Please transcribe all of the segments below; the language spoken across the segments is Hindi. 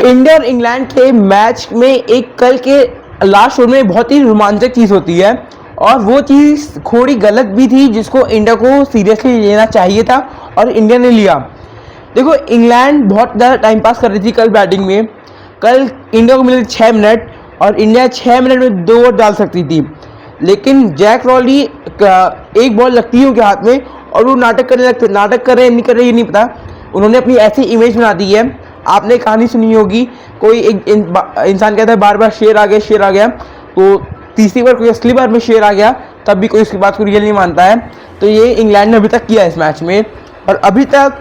इंडिया और इंग्लैंड के मैच में एक कल के लास्ट ओवर में बहुत ही रोमांचक चीज़ होती है, और वो चीज़ थोड़ी गलत भी थी जिसको इंडिया को सीरियसली लेना चाहिए था और इंडिया ने लिया। देखो, इंग्लैंड बहुत ज़्यादा टाइम पास कर रही थी कल बैटिंग में। कल इंडिया को मिले 6 मिनट और इंडिया 6 मिनट में 2 ओवर डाल सकती थी, लेकिन जैक रॉली एक बॉल लगती है उनके हाथ में और वो नाटक करने लगते। नाटक कर रहे हैं नहीं कर रहे ये नहीं पता, उन्होंने अपनी ऐसी इमेज बना दी है। आपने कहानी सुनी होगी, कोई एक इंसान कहता है बार बार शेर आ गया शेर आ गया, तो तीसरी बार कोई असली बार में शेर आ गया तब भी कोई उसकी बात को रियल नहीं मानता है। तो ये इंग्लैंड ने अभी तक किया इस मैच में, और अभी तक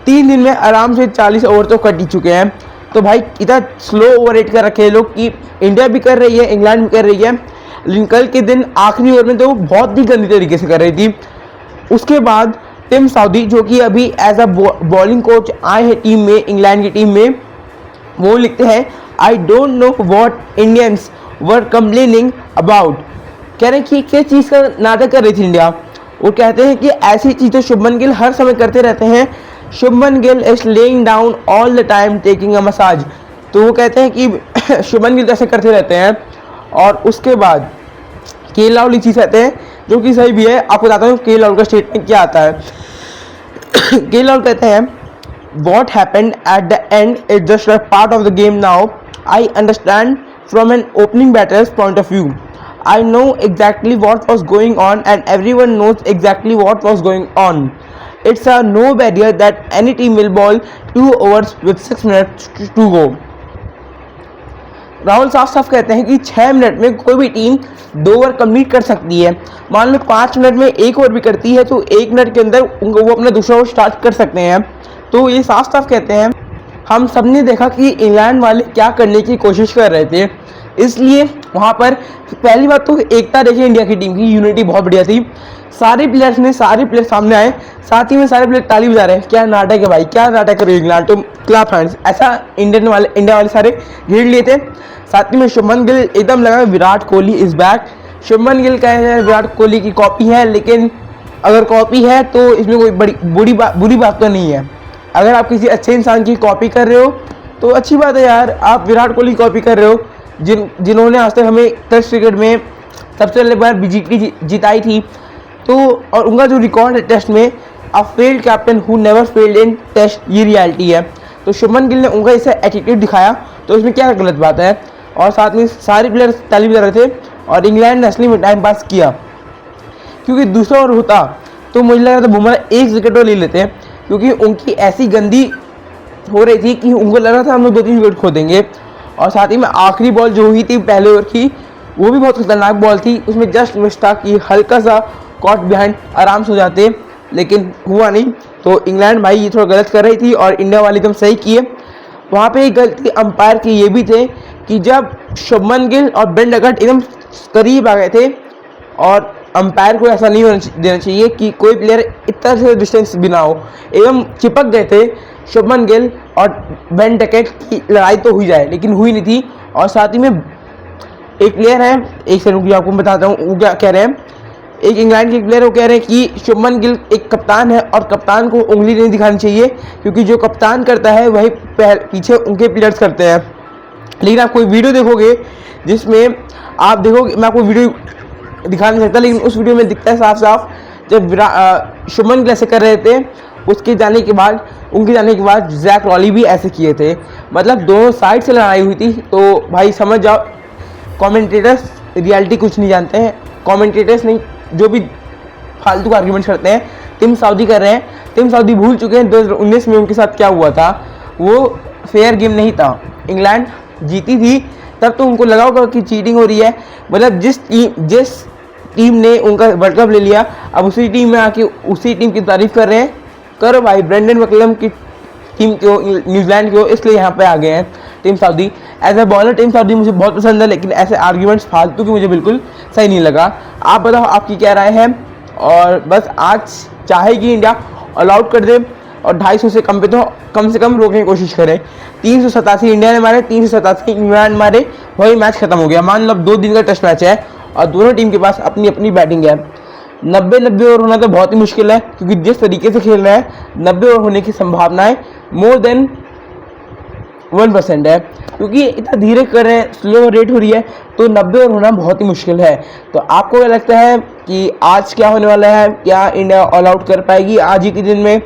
3 दिन में आराम से 40 ओवर तो कट ही चुके हैं। तो भाई इतना स्लो ओवर रेट कर रखे हैं लोग कि इंडिया भी कर रही है इंग्लैंड भी कर रही है, लेकिन कल के दिन आखिरी ओवर में तो वो बहुत ही गंदी तरीके से कर रही थी। उसके बाद टिम साउदी, जो कि अभी एज अ बॉलिंग कोच आए हैं टीम में, इंग्लैंड की टीम में, वो लिखते हैं I don't know what Indians were complaining about. कह रहे हैं कि किस चीज़ का नाटक कर रही थी इंडिया। वो कहते हैं कि ऐसी चीज़ें शुभमन गिल हर समय करते रहते हैं। Shubman Gill is laying down all the time taking a massage. तो वो कहते हैं कि शुभमन गिल ऐसे करते रहते हैं। और उसके बाद केएल राहुल चीज़ कहते हैं, जो कि सही भी है। आपको बताता हूँ केएल राहुल का स्टेटमेंट क्या आता है। केएल राहुल कहते हैं what happened at the end is just a part of the game now. I understand from an opening batter's point of view. I know exactly what was going on and everyone knows exactly what was going on. It's a no barrier that any team will bowl 2 overs with 6 minutes to go. Rahul साफ साफ कहते हैं कि 6 मिनट में कोई भी टीम 2 ओवर कंप्लीट कर सकती है। मान लो 5 मिनट में 1 ओवर भी करती है तो 1 मिनट के अंदर वो अपना दूसरा ओवर स्टार्ट कर सकते हैं। तो ये साफ साफ कहते हैं। हम सब ने देखा कि इंग्लैंड वाले क्या करने की कोशिश कर रहे थे, इसलिए वहाँ पर पहली बात तो एकता देखिए इंडिया की टीम की यूनिटी बहुत बढ़िया थी। सारे प्लेयर सामने आए, साथ ही में सारे प्लेयर ताली बजा रहे हैं। क्या नाटक है भाई, क्या नाटक कर रही है इंग्लैंड, तुम क्लैप हैंड्स, ऐसा इंडिया वाले सारे घेर लिए थे। साथ ही में शुभमन गिल एकदम लगा विराट कोहली इज बैक। शुभमन गिल कह रहे हैं विराट कोहली की कॉपी है, लेकिन अगर कॉपी है तो इसमें कोई बुरी बात तो नहीं है। अगर आप किसी अच्छे इंसान की कॉपी कर रहे हो तो अच्छी बात है यार। आप विराट कोहली की कॉपी कर रहे हो, जिन्होंने आज तक हमें टेस्ट क्रिकेट में सबसे पहले बार बीजीटी जिताई थी। तो और उनका जो रिकॉर्ड है टेस्ट में, a failed captain who never failed in test, ये रियलिटी है। तो शुभमन गिल ने उनका इसे एटीट्यूड दिखाया, तो इसमें क्या गलत बात है। और साथ में सारे प्लेयर ताली बजा रहे थे और इंग्लैंड ने असली में टाइम पास किया, क्योंकि दूसरा ओवर होता तो मुझे लग रहा था बुमराह 1 विकेट और ले लेते हैं, क्योंकि उनकी ऐसी गंदी हो रही थी कि उनको लग रहा था हम लोग 2-3 विकेट खो देंगे। और साथ ही में आखिरी बॉल जो हुई थी पहले ओवर की, वो भी बहुत खतरनाक बॉल थी। उसमें जस्ट मिस था कि हल्का सा कॉट बिहाइंड आराम से हो जाते, लेकिन हुआ नहीं। तो इंग्लैंड भाई ये थोड़ा गलत कर रही थी और इंडिया वाले एकदम सही किए। वहाँ पे एक गलती अंपायर की ये भी थे कि जब शुभमन गिल और बेन डकट एकदम करीब आ गए थे, और अंपायर को ऐसा नहीं देना चाहिए कि कोई प्लेयर इतना से डिस्टेंस भी ना हो, एकदम चिपक गए थे। शुभमन गिल और बेन डकट की लड़ाई तो हुई जाए, लेकिन हुई नहीं थी। और साथ ही में एक प्लेयर है, एक सेकंड रुकिए आपको बताता हूँ वो क्या कह रहे हैं। एक इंग्लैंड के प्लेयर वो कह रहे हैं कि शुभमन गिल एक कप्तान है और कप्तान को उंगली नहीं दिखानी चाहिए, क्योंकि जो कप्तान करता है वही पीछे उनके प्लेयर्स करते हैं। लेकिन आप कोई वीडियो देखोगे जिसमें आप देखोगे, मैं आपको वीडियो दिखा नहीं सकता, लेकिन उस वीडियो में दिखता है साफ साफ जब शुभमन गिल ऐसे कर रहे थे, उनके जाने के बाद जैक रॉली भी ऐसे किए थे। मतलब दोनों साइड से लड़ाई हुई थी। तो भाई समझ जाओ, कमेंटेटर्स रियलिटी कुछ नहीं जानते हैं। कमेंटेटर्स नहीं, जो भी फालतू का आर्ग्यूमेंट करते हैं टिम साउदी कर रहे हैं। टिम साउदी भूल चुके हैं 2019 में उनके साथ क्या हुआ था। वो फेयर गेम नहीं था, इंग्लैंड जीती थी तब तो उनको लगा होगा कि चीटिंग हो रही है। मतलब जिस टीम ने उनका वर्ल्ड कप ले लिया, अब उसी टीम में आके उसी टीम की तारीफ कर रहे हैं। करो भाई, ब्रेंडन मैकलम की टीम को, न्यूजीलैंड को, इसलिए यहाँ पे आ गए हैं Tim Southee. As a bowler Tim Southee मुझे बहुत पसंद है, लेकिन ऐसे आर्ग्यूमेंट्स फालतू की मुझे बिल्कुल सही नहीं लगा। आप बताओ आपकी क्या राय है। और बस आज चाहेगी इंडिया ऑल आउट कर दे और 250 से कम पे तो कम से कम रोकने की कोशिश करें। 387 इंडिया ने मारे, 387 इंग्लैंड मारे, वही मैच खत्म हो गया। मान लो अब 2 दिन का टेस्ट मैच है और दोनों टीम के पास अपनी अपनी बैटिंग है। 90 ओवर होना तो बहुत ही मुश्किल है, क्योंकि जिस तरीके से खेल रहा है 90 ओवर होने की संभावनाएं मोर देन 1% है, क्योंकि इतना धीरे कर रहे हैं, स्लो रेट हो रही है, तो 90 ओवर होना बहुत ही मुश्किल है। तो आपको क्या लगता है कि आज क्या होने वाला है? क्या इंडिया ऑल आउट कर पाएगी आज ही के दिन में?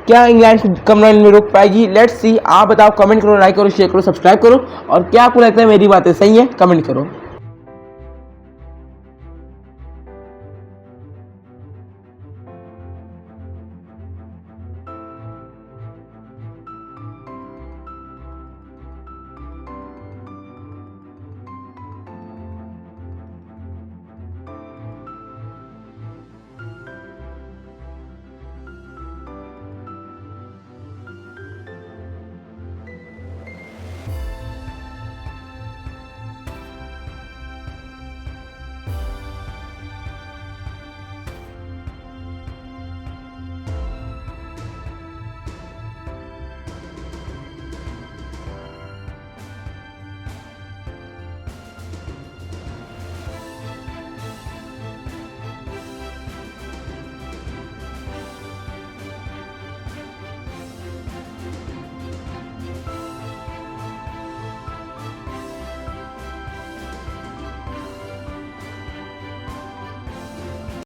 क्या इंग्लैंड को कम रन में रोक पाएगी? Let's see. आप बताओ, कमेंट करो, लाइक करो, शेयर करो, सब्सक्राइब करो, और क्या आपको लगता है मेरी बातें सही है? कमेंट करो।